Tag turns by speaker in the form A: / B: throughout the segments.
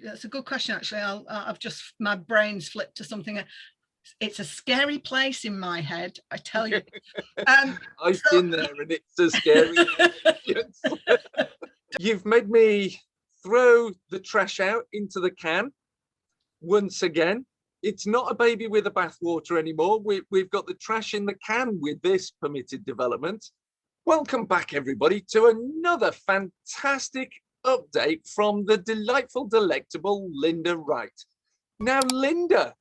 A: That's a good question, actually. I've just, my brain's flipped to something. It's a scary place in my head, I tell you.
B: I've been there and it's a scary experience. You've made me throw the trash out into the can once again. It's not a baby with a bathwater anymore. We've got the trash in the can with this permitted development. Welcome back, everybody, to another fantastic update from the delightful, delectable Linda Wright. Now, Linda,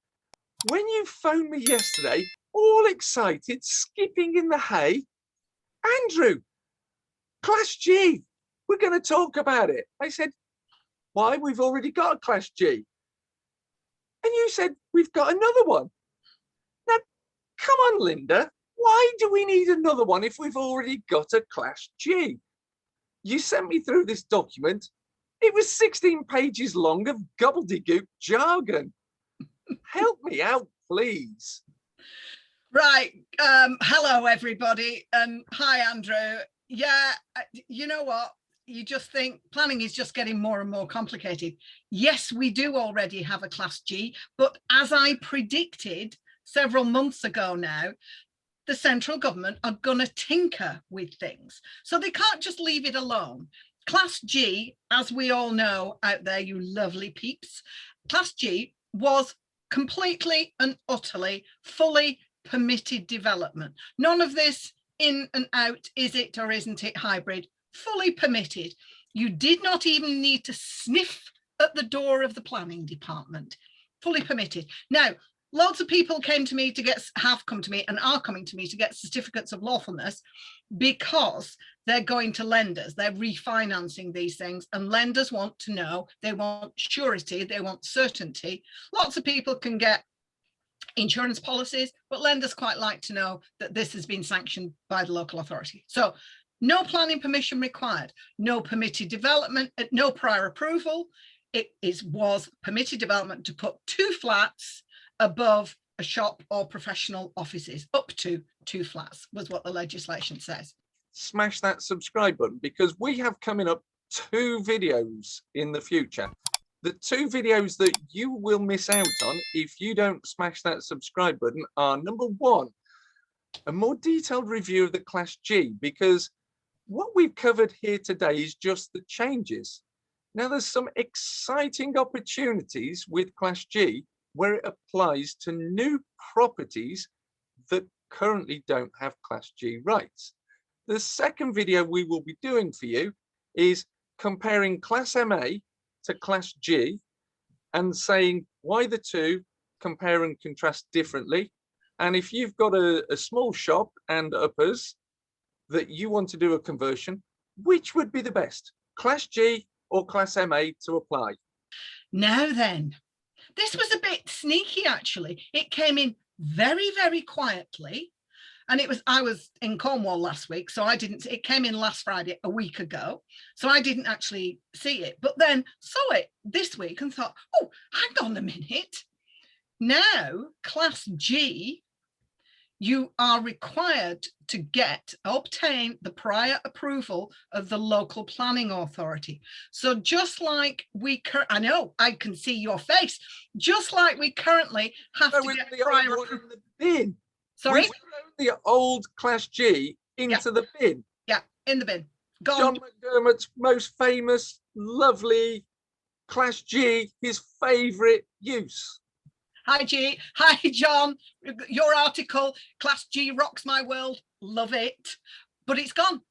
B: when you phoned me yesterday, all excited, skipping in the hay, Andrew, ClassG, we're going to talk about it. I said, why? We've already got a ClassG. And you said, we've got another one. Now, come on, Linda, why do we need another one if we've already got a ClassG? You sent me through this document. It was 16 pages long of gobbledygook jargon. Help me out, please.
A: Right. Hello, everybody. Hi, Andrew. Yeah, you know what? You just think planning is just getting more and more complicated. Yes, we do already have a ClassG, but as I predicted several months ago now, the central government are going to tinker with things. So they can't just leave it alone. ClassG, as we all know out there, you lovely peeps, ClassG was completely and utterly, fully permitted development. None of this in and out, is it or isn't it hybrid, fully permitted. You did not even need to sniff at the door of the planning department, fully permitted. Now, lots of people have come to me and are coming to me to get certificates of lawfulness because they're going to lenders, they're refinancing these things, and lenders want to know, they want surety, they want certainty. Lots of people can get insurance policies, but lenders quite like to know that this has been sanctioned by the local authority. So no planning permission required, no permitted development, no prior approval. It was permitted development to put 2 flats above a shop or professional offices. Up to 2 flats was what the legislation says.
B: Smash that subscribe button, because we have coming up 2 videos in the future. The 2 videos that you will miss out on if you don't smash that subscribe button are, number 1, a more detailed review of the ClassG, because what we've covered here today is just the changes. Now, there's some exciting opportunities with ClassG where it applies to new properties that currently don't have ClassG rights. The second video we will be doing for you is comparing Class MA to ClassG and saying why the 2 compare and contrast differently. And if you've got a small shop and uppers that you want to do a conversion, which would be the best, ClassG or Class MA to apply?
A: Now then, this was a bit sneaky, actually. It came in very, very quietly. And I was in Cornwall last week, so I didn't, it came in last Friday, a week ago. So I didn't actually see it, but then saw it this week and thought, oh, hang on a minute. Now, ClassG, you are required to obtain the prior approval of the local planning authority. So just like I know, I can see your face, just like we currently have to get prior approval.
B: In the bin.
A: Sorry?
B: We've thrown the old ClassG into the bin.
A: Yeah, in the bin. Gone.
B: John McDermott's most famous, lovely ClassG, his favourite use.
A: Hi, G. Hi, John. Your article, ClassG rocks my world. Love it. But it's gone.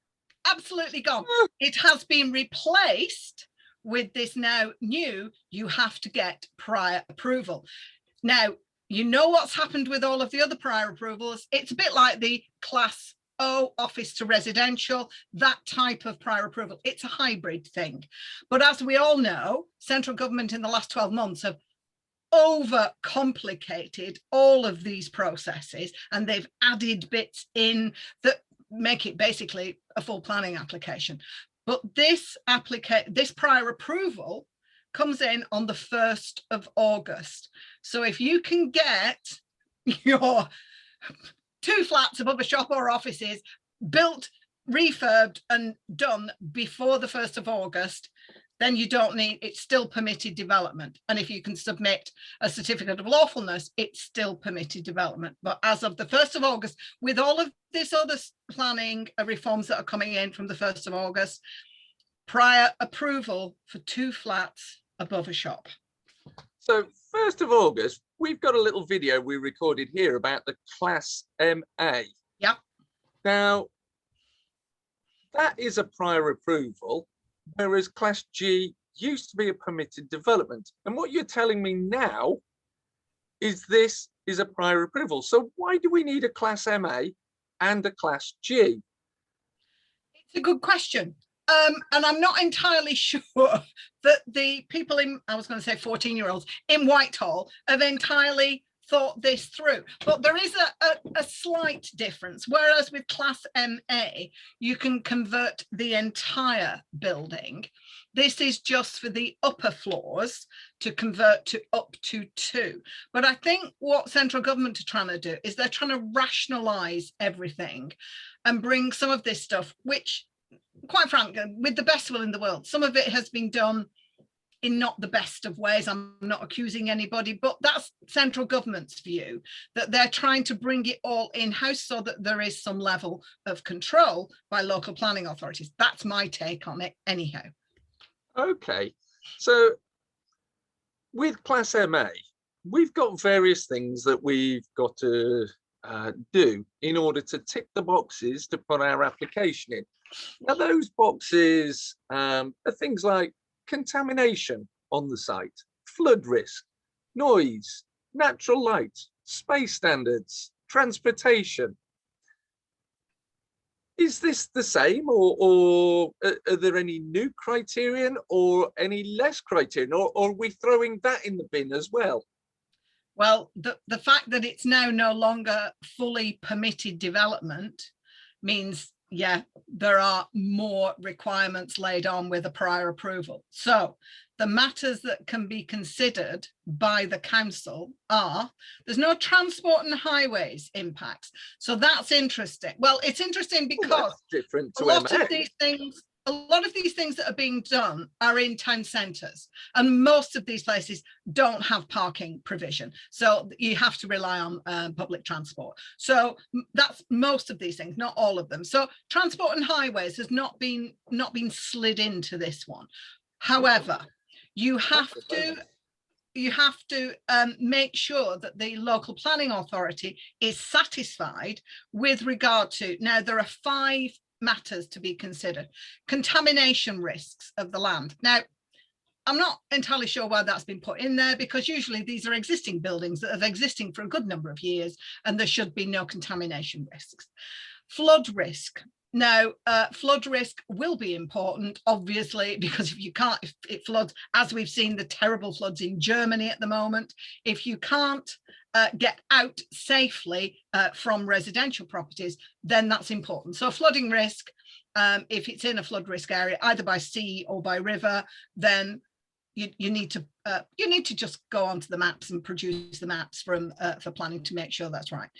A: Absolutely gone. It has been replaced with this now new, you have to get prior approval. Now, you know what's happened with all of the other prior approvals. It's a bit like the Class O office to residential, that type of prior approval. It's a hybrid thing. But as we all know, central government in the last 12 months have over-complicated all of these processes, and they've added bits in that make it basically a full planning application. But this prior approval comes in on the 1st of August. So if you can get your 2 flats above a shop or offices built, refurbed and done before the 1st of August, then you don't need, it's still permitted development. And if you can submit a certificate of lawfulness, it's still permitted development. But as of the 1st of August, with all of this other planning reforms that are coming in from the 1st of August, prior approval for 2 flats above a shop.
B: So 1st of August, we've got a little video we recorded here about the Class MA.
A: Yep.
B: Now, that is a prior approval, whereas Class G used to be a permitted development. And what you're telling me now is this is a prior approval. So why do we need a Class MA and a Class G?
A: It's a good question. And I'm not entirely sure that the people in, I was going to say 14-year-olds in Whitehall have entirely thought this through. But there is a slight difference. Whereas with Class MA, you can convert the entire building. This is just for the upper floors to convert to up to 2. But I think what central government are trying to do is they're trying to rationalise everything and bring some of this stuff, which, quite frankly, with the best will in the world, some of it has been done in not the best of ways. I'm not accusing anybody, but that's central government's view, that they're trying to bring it all in-house so that there is some level of control by local planning authorities. That's my take on it anyhow.
B: Okay, so with Class MA, we've got various things that we've got to do in order to tick the boxes to put our application in. Now, those boxes are things like contamination on the site, flood risk, noise, natural light, space standards, transportation. Is this the same, or are there any new criterion or any less criterion, or are we throwing that in the bin as well?
A: Well, the fact that it's now no longer fully permitted development means, yeah, there are more requirements laid on with a prior approval. So the matters that can be considered by the council are, there's no transport and highways impacts. So that's interesting. Well, it's interesting because
B: different to
A: a lot of these things that are being done are in town centres, and most of these places don't have parking provision, so you have to rely on public transport. So that's most of these things, not all of them. So transport and highways has not been slid into this one. However, you have to make sure that the local planning authority is satisfied with regard to, now there are 5 matters to be considered. Contamination risks of the land. Now, I'm not entirely sure why that's been put in there, because usually these are existing buildings that have existing for a good number of years, and there should be no contamination risks. Flood risk. Now, flood risk will be important, obviously, because if it floods, as we've seen the terrible floods in Germany at the moment, if you can't get out safely from residential properties, then that's important. So flooding risk, if it's in a flood risk area, either by sea or by river, then you need to just go onto the maps and produce the maps for planning to make sure that's right.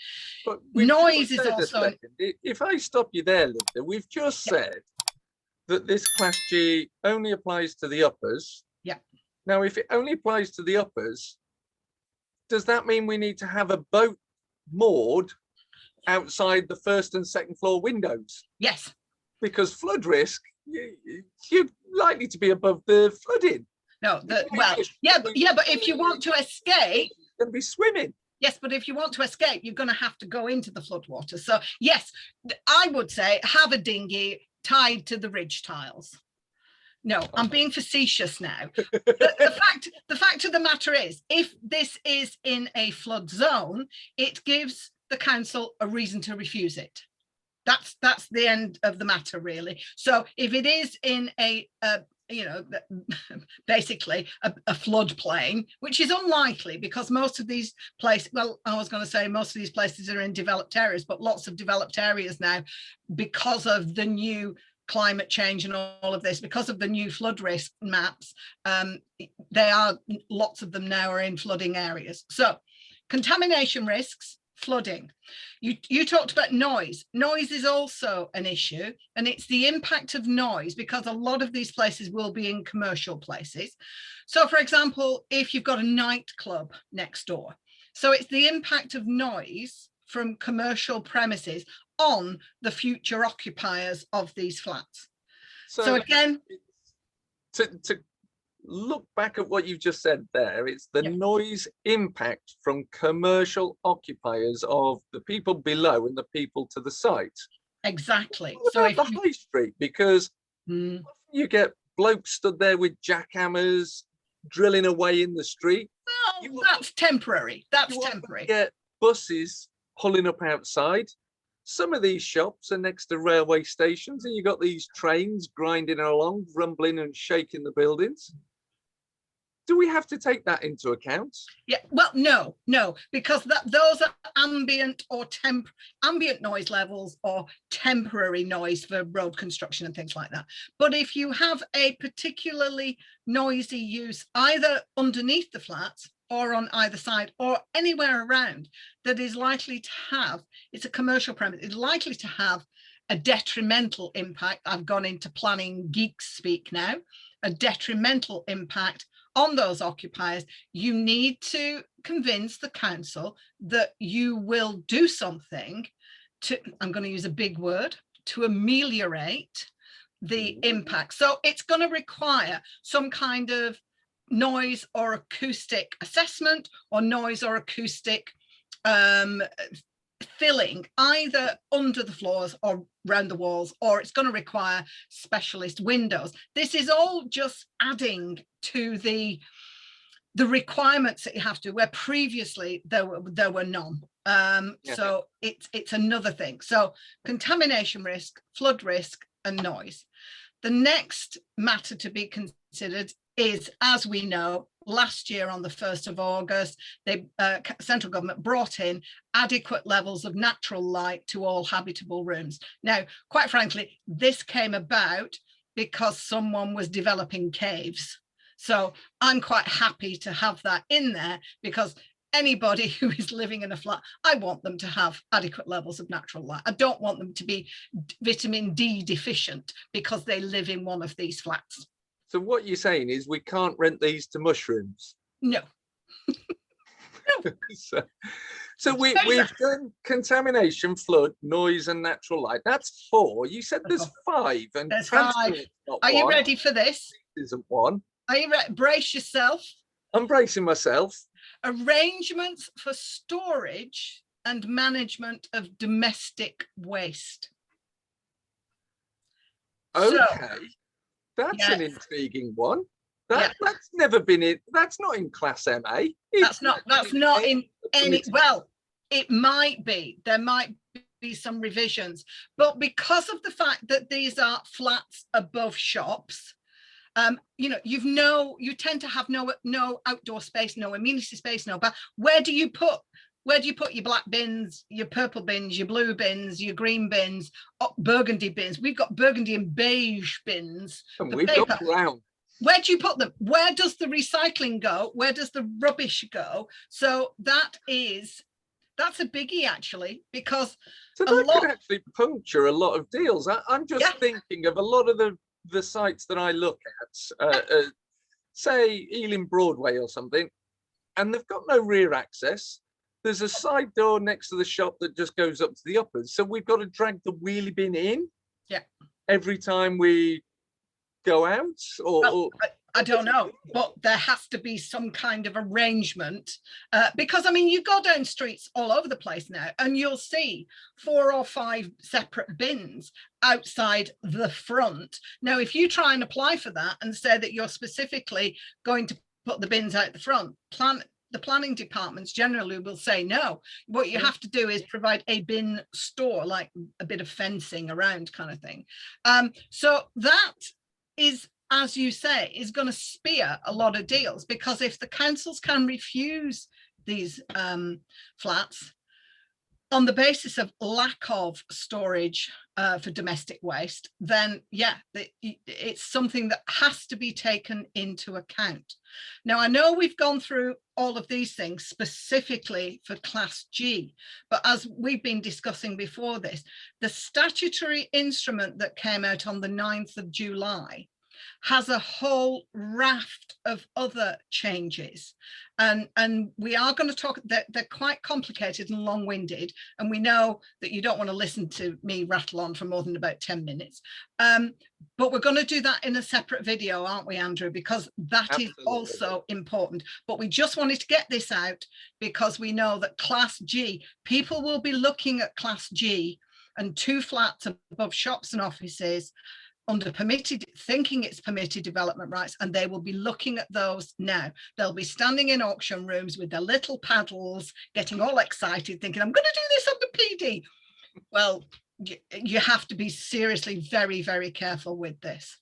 B: But
A: noise is also.
B: If I stop you there, Linda, we've just said that this Class G only applies to the uppers.
A: Yeah.
B: Now, if it only applies to the uppers, does that mean we need to have a boat moored outside the 1st and 2nd floor windows?
A: Yes.
B: Because flood risk, you're likely to be above the flooding.
A: No, but if you want to escape,
B: you're going to be swimming.
A: Yes, but if you want to escape, you're going to have to go into the floodwater. So yes, I would say have a dinghy tied to the ridge tiles. No, I'm being facetious now. The fact of the matter is, if this is in a flood zone, it gives the council a reason to refuse it. That's the end of the matter, really. So if it is in a basically a floodplain, which is unlikely because most of these places, well, I was going to say most of these places are in developed areas, but lots of developed areas now, because of the new climate change and all of this, because of the new flood risk maps, lots of them now are in flooding areas. So contamination risks, flooding. You talked about noise. Noise is also an issue, and it's the impact of noise, because a lot of these places will be in commercial places. So for example, if you've got a nightclub next door, so it's the impact of noise from commercial premises on the future occupiers of these flats. So again,
B: to look back at what you just said there, it's the noise impact from commercial occupiers of the people below and the people to the site.
A: Exactly.
B: What
A: So
B: about the high street? Because often you get blokes stood there with jackhammers drilling away in the street.
A: Well, that's temporary. That's temporary.
B: Get buses pulling up outside. Some of these shops are next to railway stations, and you've got these trains grinding along, rumbling and shaking the buildings. Do we have to take that into account?
A: Yeah, well, no, because those are ambient or ambient noise levels or temporary noise for road construction and things like that. But if you have a particularly noisy use either underneath the flats or on either side or anywhere around that is likely to have, it's a commercial premise, it's likely to have a detrimental impact. I've gone into planning geek speak now, a detrimental impact on those occupiers. You need to convince the council that you will do something to, I'm going to use a big word, to ameliorate the impact. So it's going to require some kind of noise or acoustic assessment or noise or acoustic filling either under the floors or around the walls, or it's going to require specialist windows. This is all just adding to the requirements that you have to, where previously there were none. So it's another thing. So contamination risk, flood risk, and noise. The next matter to be considered is, as we know, last year on the 1st of August, the central government brought in adequate levels of natural light to all habitable rooms. Now, quite frankly, this came about because someone was developing caves. So I'm quite happy to have that in there, because anybody who is living in a flat, I want them to have adequate levels of natural light. I don't want them to be vitamin D deficient because they live in one of these flats.
B: So what you're saying is we can't rent these to mushrooms?
A: No. No.
B: So we've done contamination, flood, noise, and natural light. That's 4. You said there's 5. And
A: there's 5. Are you ready for this?
B: Isn't 1.
A: Are you ready? Brace yourself.
B: I'm bracing myself.
A: Arrangements for storage and management of domestic waste.
B: Okay. That's an intriguing one. That's never been in. That's not in Class MA.
A: That's not in any. Well, it might be. There might be some revisions, but because of the fact that these are flats above shops, you know, you tend to have no outdoor space, no amenity space, no. But where do you put your black bins, your purple bins, your blue bins, your green bins, burgundy bins? We've got burgundy and beige bins.
B: And we've got brown.
A: Where do you put them? Where does the recycling go? Where does the rubbish go? So that's a biggie, actually, because
B: so that could actually puncture a lot of deals. I'm just thinking of a lot of the sites that I look at, say Ealing Broadway or something, and they've got no rear access. There's a side door next to the shop that just goes up to the uppers. So we've got to drag the wheelie bin in every time we go out, or
A: I don't know, but there has to be some kind of arrangement, because I mean, you go down streets all over the place now and you'll see 4 or 5 separate bins outside the front. Now, if you try and apply for that and say that you're specifically going to put the bins out the front, the planning departments generally will say no. What you have to do is provide a bin store, like a bit of fencing around kind of thing. So that is, as you say, is going to spear a lot of deals, because if the councils can refuse these flats on the basis of lack of storage for domestic waste, then yeah, it's something that has to be taken into account. Now, I know we've gone through all of these things specifically for Class G, but as we've been discussing before this, the statutory instrument that came out on the 9th of July has a whole raft of other changes, and we are going to talk. They're quite complicated and long-winded, and we know that you don't want to listen to me rattle on for more than about 10 minutes, but we're going to do that in a separate video, aren't we, Andrew, because that Absolutely. Is also important. But we just wanted to get this out because we know that Class G, people will be looking at Class G and 2 flats above shops and offices under permitted, thinking it's permitted development rights, and they will be looking at those now. They'll be standing in auction rooms with their little paddles, getting all excited, thinking, I'm going to do this under PD. Well, you have to be seriously very, very careful with this.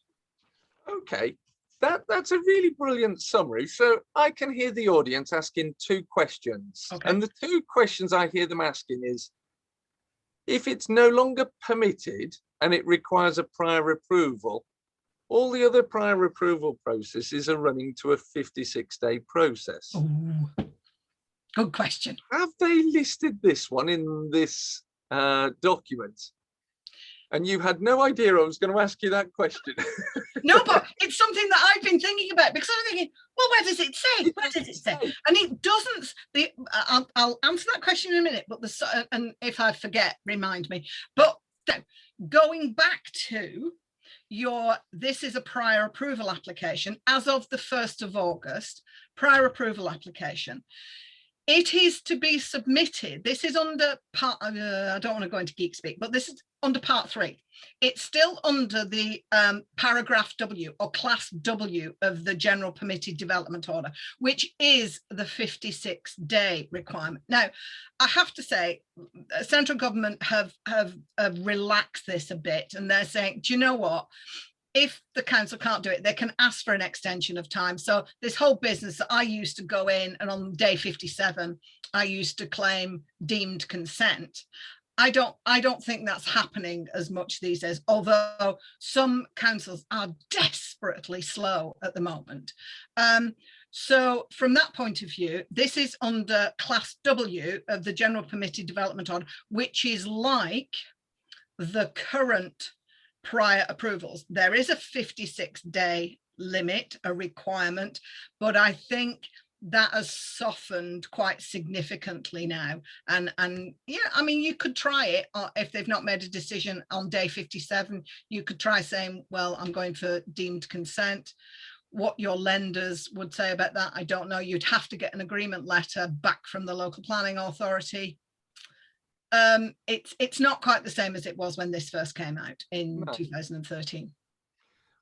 B: Okay, that's a really brilliant summary. So I can hear the audience asking 2 questions. Okay. And the 2 questions I hear them asking is, if it's no longer permitted and it requires a prior approval, all the other prior approval processes are running to a 56-day process.
A: Ooh, good question.
B: Have they listed this one in this document? And you had no idea I was going to ask you that question.
A: No, but it's something that I've been thinking about, because I'm thinking, well, where does it say? Where does it say? And it doesn't. I'll answer that question in a minute, but and if I forget, remind me. But going back to this is a prior approval application as of the 1st of August, prior approval application. It is to be submitted. This is under part, I don't want to go into geek speak, but this is under part 3. It's still under the paragraph W or class W of the general permitted development order, which is the 56-day requirement. Now, I have to say, central government have relaxed this a bit, and they're saying, do you know what? If the council can't do it, they can ask for an extension of time. So this whole business that I used to go in and on day 57, I used to claim deemed consent. I don't think that's happening as much these days, although some councils are desperately slow at the moment. So from that point of view, this is under class W of the general permitted development order, which is like the current prior approvals. There is a 56-day limit, a requirement, but I think that has softened quite significantly now. And yeah, I mean, you could try it if they've not made a decision on day 57. You could try saying, well, I'm going for deemed consent. What your lenders would say about that, I don't know. You'd have to get an agreement letter back from the local planning authority. It's not quite the same as it was when this first came out in 2013.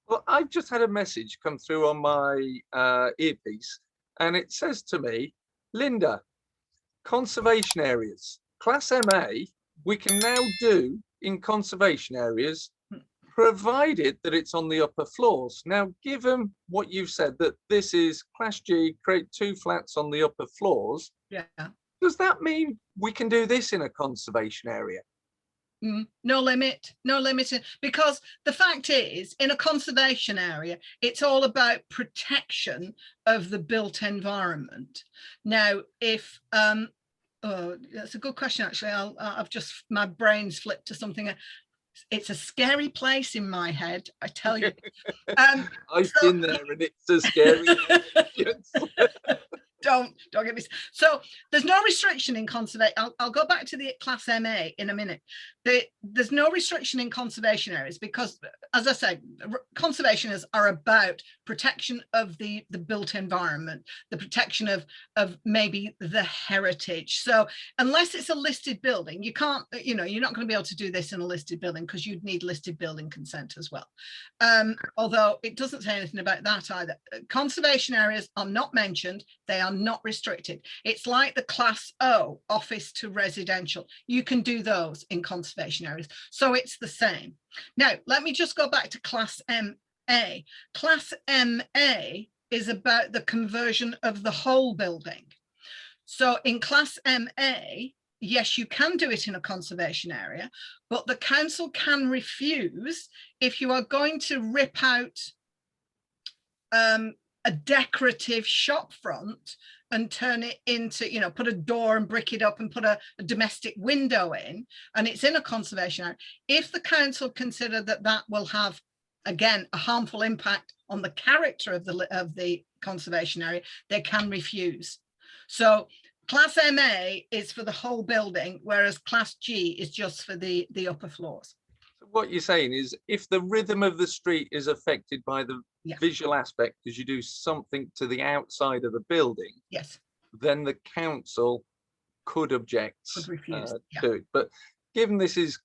B: Well, I've just had a message come through on my earpiece, and it says to me, Linda, conservation areas, Class MA, we can now do in conservation areas, provided that it's on the upper floors. Now, given what you've said, that this is Class G, create 2 flats on the upper floors.
A: Yeah.
B: Does that mean we can do this in a conservation area?
A: No limit, because the fact is, in a conservation area, it's all about protection of the built environment. Now, if oh, that's a good question, actually. My brain's flipped to something. It's a scary place in my head, I tell you.
B: I've been there, and it's a scary
A: Don't get me. So there's no restriction in conservation. I'll go back to the Class MA in a minute. There's no restriction in conservation areas because, as I said, conservationists are about protection of the built environment, the protection of maybe the heritage. So unless it's a listed building, you can't, you're not going to be able to do this in a listed building because you'd need listed building consent as well. Although it doesn't say anything about that either. Conservation areas are not mentioned. They are not restricted. It's like the Class O, office to residential. You can do those in conservation areas. So it's the same. Now, let me just go back to Class MA. Class MA is about the conversion of the whole building. So in Class MA, yes, you can do it in a conservation area, but the council can refuse if you are going to rip out a decorative shop front and turn it into, you know, put a door and brick it up and put a domestic window in, and it's in a conservation area. If the council consider that that will have, again, a harmful impact on the character of the conservation area, they can refuse. So Class MA is for the whole building, whereas Class G is just for the upper floors.
B: So what you're saying is, if the rhythm of the street is affected by the visual aspect, because you do something to the outside of the building,
A: yes,
B: then the council could object
A: refuse,
B: to it. But given this is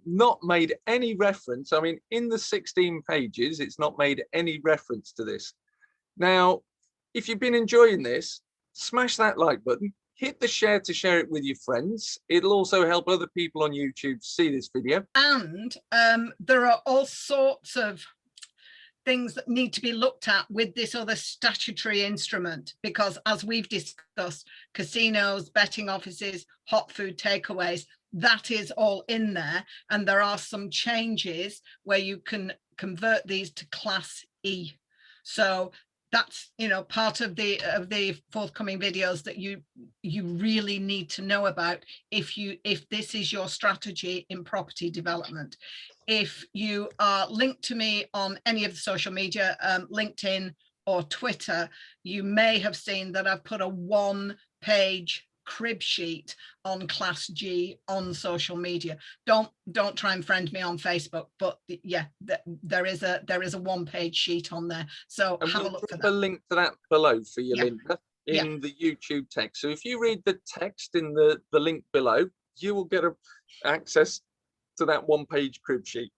B: not made any reference, I mean, in the 16 pages, it's not made any reference to this. Now, if you've been enjoying this, smash that like button, hit the share to share it with your friends. It'll also help other people on YouTube see this video.
A: And there are all sorts of things that need to be looked at with this other statutory instrument, because as we've discussed, casinos, betting offices, hot food takeaways, that is all in there. And there are some changes where you can convert these to Class E. So that's, you know, part of the forthcoming videos that you really need to know about if this is your strategy in property development. If you are linked to me on any of the social media, LinkedIn or Twitter, you may have seen that I've put a 1-page crib sheet on Class G on social media. Don't try and friend me on Facebook, but yeah, there is a 1-page sheet on there, so
B: and
A: have
B: we'll
A: a look for
B: drop
A: that.
B: a link to that below for you, Linda, in the YouTube text. So if you read the text in the link below, you will get access to that 1-page crib sheet.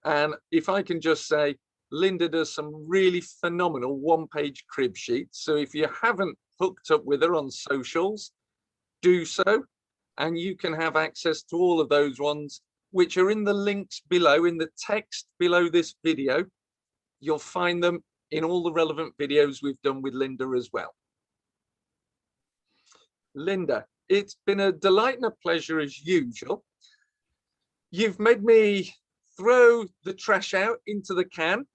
B: And if I can just say, Linda does some really phenomenal 1-page crib sheets. So if you haven't hooked up with her on socials, do so, and you can have access to all of those ones, which are in the links below, in the text below this video. You'll find them in all the relevant videos we've done with Linda as well. Linda, it's been a delight and a pleasure as usual. You've made me throw the trash out into the can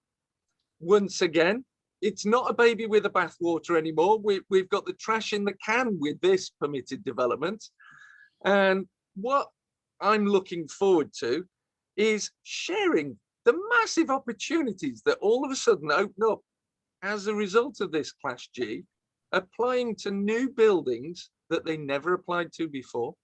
B: once again. It's not a baby with a bathwater anymore. We've got the trash in the can with this permitted development. And what I'm looking forward to is sharing the massive opportunities that all of a sudden open up as a result of this Class G, applying to new buildings that they never applied to before,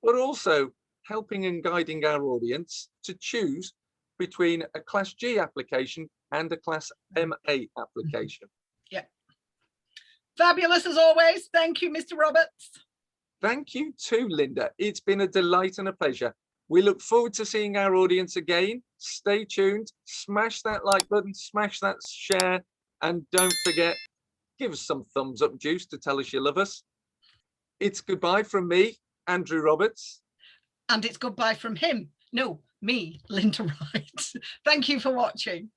B: but also helping and guiding our audience to choose between a Class G application and a Class MA application.
A: Yeah. Fabulous as always. Thank you, Mr. Roberts.
B: Thank you too, Linda. It's been a delight and a pleasure. We look forward to seeing our audience again. Stay tuned, smash that like button, smash that share, and don't forget, give us some thumbs up juice to tell us you love us. It's goodbye from me, Andrew Roberts.
A: And it's goodbye from him. No, me, Linda Wright. Thank you for watching.